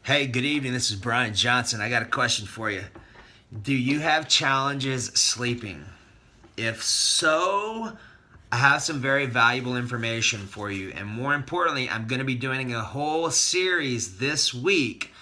Hey, good evening. This is Brian Johnson. I got a question for you. Do you have challenges sleeping? If so, I have some very valuable information for you. And more importantly, I'm going to be doing a whole series this week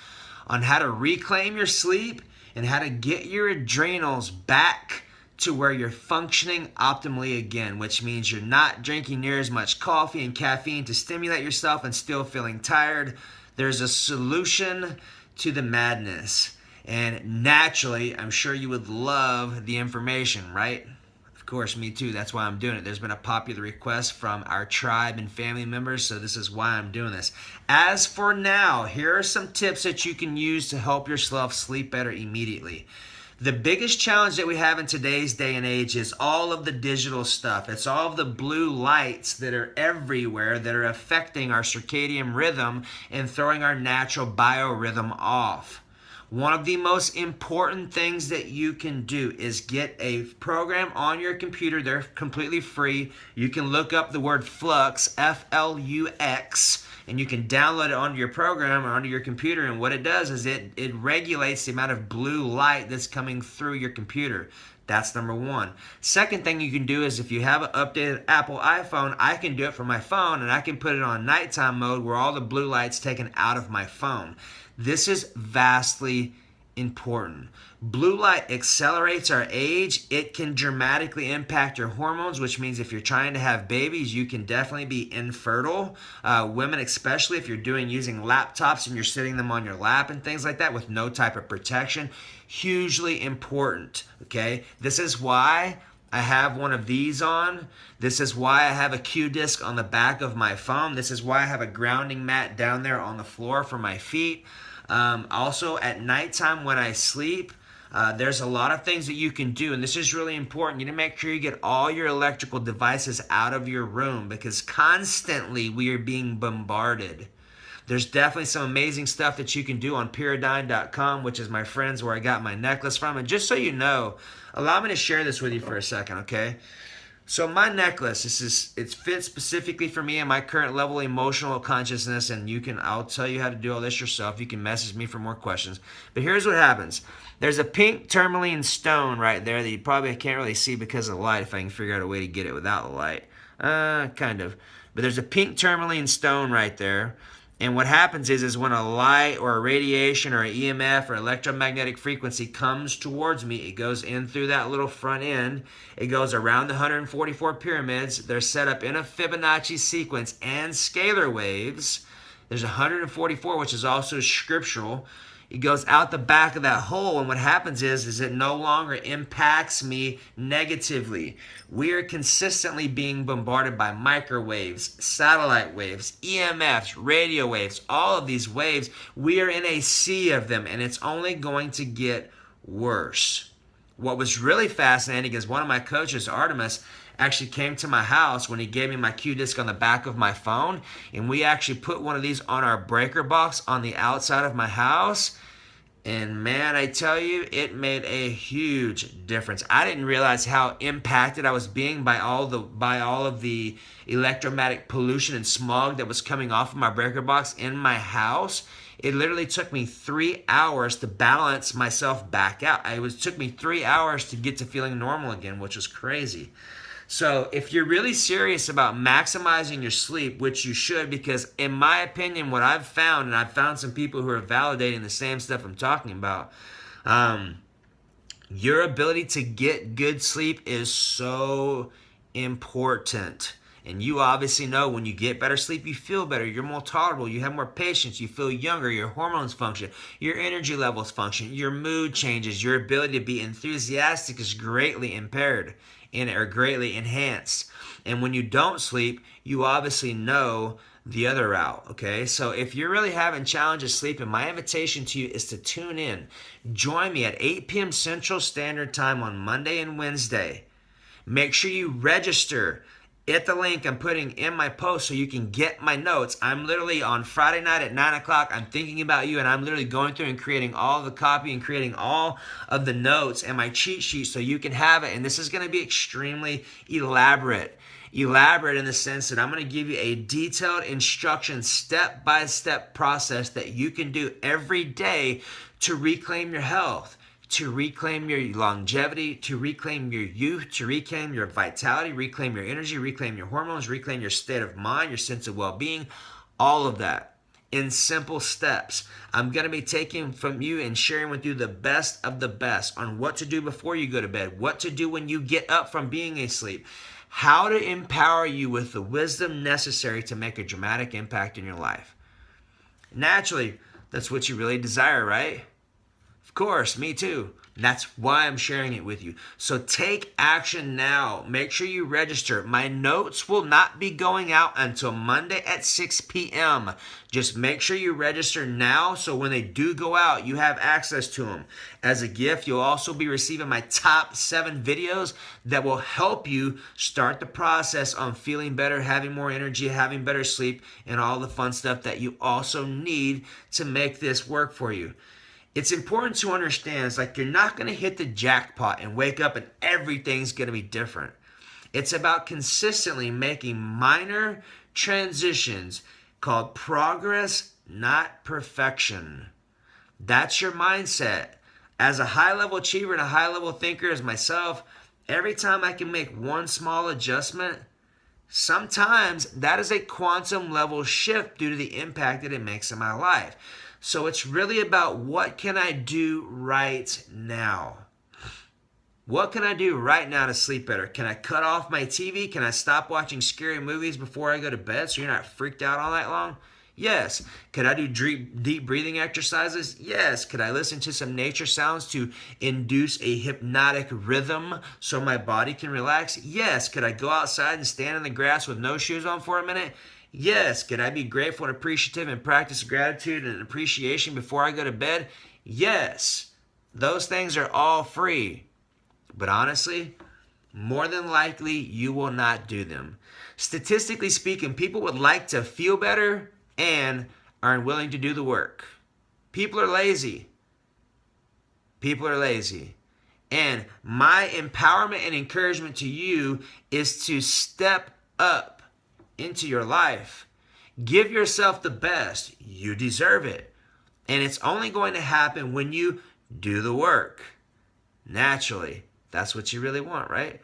on how to reclaim your sleep and how to get your adrenals back to where you're functioning optimally again, which means you're not drinking near as much coffee and caffeine to stimulate yourself and still feeling tired. There's a solution to the madness. And naturally, I'm sure you would love the information, right? Of course, me too. That's why I'm doing it. There's been a popular request from our tribe and family members, so this is why I'm doing this. As for now, here are some tips that you can use to help yourself sleep better immediately. The biggest challenge that we have in today's day and age is all of the digital stuff. It's all of the blue lights that are everywhere that are affecting our circadian rhythm and throwing our natural biorhythm off. One of the most important things that you can do is get a program on your computer. They're completely free. You can look up the word Flux, F-L-U-X, and you can download it onto your program or onto your computer. And what it does is it regulates the amount of blue light that's coming through your computer. That's number one. Second thing you can do is if you have an updated Apple iPhone, I can do it from my phone and I can put it on nighttime mode where all the blue light's taken out of my phone. This is vastly important. Blue light accelerates our age. It can dramatically impact your hormones, which means if you're trying to have babies, you can definitely be infertile. Women, especially if you're using laptops and you're sitting them on your lap and things like that with no type of protection, hugely important. Okay, this is why I have one of these on. This is why I have a Q disc on the back of my phone. This is why I have a grounding mat down there on the floor for my feet. Also, at nighttime when I sleep, there's a lot of things that you can do, and this is really important. You need to make sure you get all your electrical devices out of your room because constantly we are being bombarded. There's definitely some amazing stuff that you can do on Pyridine.com, which is my friends where I got my necklace from. And just so you know, allow me to share this with you for a second, okay? So my necklace, it fits specifically for me and my current level of emotional consciousness, and I'll tell you how to do all this yourself. You can message me for more questions. But here's what happens. There's a pink tourmaline stone right there that you probably can't really see because of the light, if I can figure out a way to get it without the light. Kind of. But there's a pink tourmaline stone right there. And what happens is when a light or a radiation or an EMF or electromagnetic frequency comes towards me, it goes in through that little front end. It goes around the 144 pyramids. They're set up in a Fibonacci sequence and scalar waves. There's 144, which is also scriptural. It goes out the back of that hole, and what happens is it no longer impacts me negatively. We are consistently being bombarded by microwaves, satellite waves, EMFs, radio waves, all of these waves. We are in a sea of them, and it's only going to get worse. What was really fascinating is one of my coaches, Artemis, actually came to my house when he gave me my Q disc on the back of my phone, and we actually put one of these on our breaker box on the outside of my house. And man, I tell you, it made a huge difference. I didn't realize how impacted I was being by all of the electromagnetic pollution and smog that was coming off of my breaker box in my house. It literally took me 3 hours to balance myself back out. It took me 3 hours to get to feeling normal again, which was crazy. So if you're really serious about maximizing your sleep, which you should, because in my opinion, what I've found, and I've found some people who are validating the same stuff I'm talking about, your ability to get good sleep is so important. And you obviously know when you get better sleep, you feel better, you're more tolerable, you have more patience, you feel younger, your hormones function, your energy levels function, your mood changes, your ability to be enthusiastic is greatly impaired or greatly enhanced. And when you don't sleep, you obviously know the other route, okay? So if you're really having challenges sleeping, my invitation to you is to tune in. Join me at 8 p.m. Central Standard Time on Monday and Wednesday. Make sure you register at the link I'm putting in my post so you can get my notes. I'm literally on Friday night at 9 o'clock. I'm thinking about you, and I'm literally going through and creating all the copy and creating all of the notes and my cheat sheet so you can have it. And this is going to be extremely elaborate. elaborate in the sense that I'm going to give you a detailed instruction, step-by-step process that you can do every day to reclaim your health, to reclaim your longevity, to reclaim your youth, to reclaim your vitality, reclaim your energy, reclaim your hormones, reclaim your state of mind, your sense of well-being, all of that in simple steps. I'm going to be taking from you and sharing with you the best of the best on what to do before you go to bed, what to do when you get up from being asleep, how to empower you with the wisdom necessary to make a dramatic impact in your life. Naturally, that's what you really desire, right? Of course, me too. That's why I'm sharing it with you. So take action now. Make sure you register. My notes will not be going out until Monday at 6 p.m. Just make sure you register now so when they do go out, you have access to them. As a gift, you'll also be receiving my top 7 videos that will help you start the process on feeling better, having more energy, having better sleep, and all the fun stuff that you also need to make this work for you. It's important to understand, it's like you're not going to hit the jackpot and wake up and everything's going to be different. It's about consistently making minor transitions called progress, not perfection. That's your mindset. As a high-level achiever and a high-level thinker as myself, every time I can make one small adjustment, sometimes that is a quantum level shift due to the impact that it makes in my life. So it's really about what can I do right now? What can I do right now to sleep better? Can I cut off my TV? Can I stop watching scary movies before I go to bed so you're not freaked out all night long? Yes. Could I do deep breathing exercises? Yes. Could I listen to some nature sounds to induce a hypnotic rhythm so my body can relax? Yes. Could I go outside and stand in the grass with no shoes on for a minute? Yes. Could I be grateful and appreciative and practice gratitude and appreciation before I go to bed? Yes. Those things are all free. But honestly, more than likely, you will not do them. Statistically speaking, people would like to feel better and are unwilling to do the work. People are lazy. People are lazy. And my empowerment and encouragement to you is to step up into your life. Give yourself the best. You deserve it. And it's only going to happen when you do the work. Naturally. That's what you really want, right?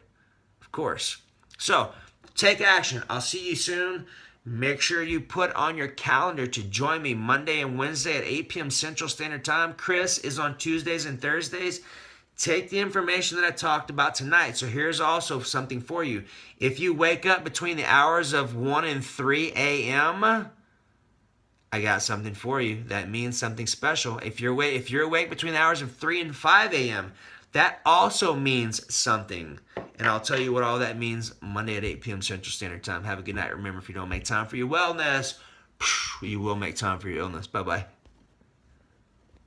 Of course. So, take action. I'll see you soon. Make sure you put on your calendar to join me Monday and Wednesday at 8 p.m. Central Standard Time. Chris is on Tuesdays and Thursdays. Take the information that I talked about tonight. So here's also something for you. If you wake up between the hours of 1 and 3 a.m., I got something for you. That means something special. If you're awake between the hours of 3 and 5 a.m., that also means something. And I'll tell you what all that means Monday at 8 p.m. Central Standard Time. Have a good night. Remember, if you don't make time for your wellness, you will make time for your illness. Bye-bye.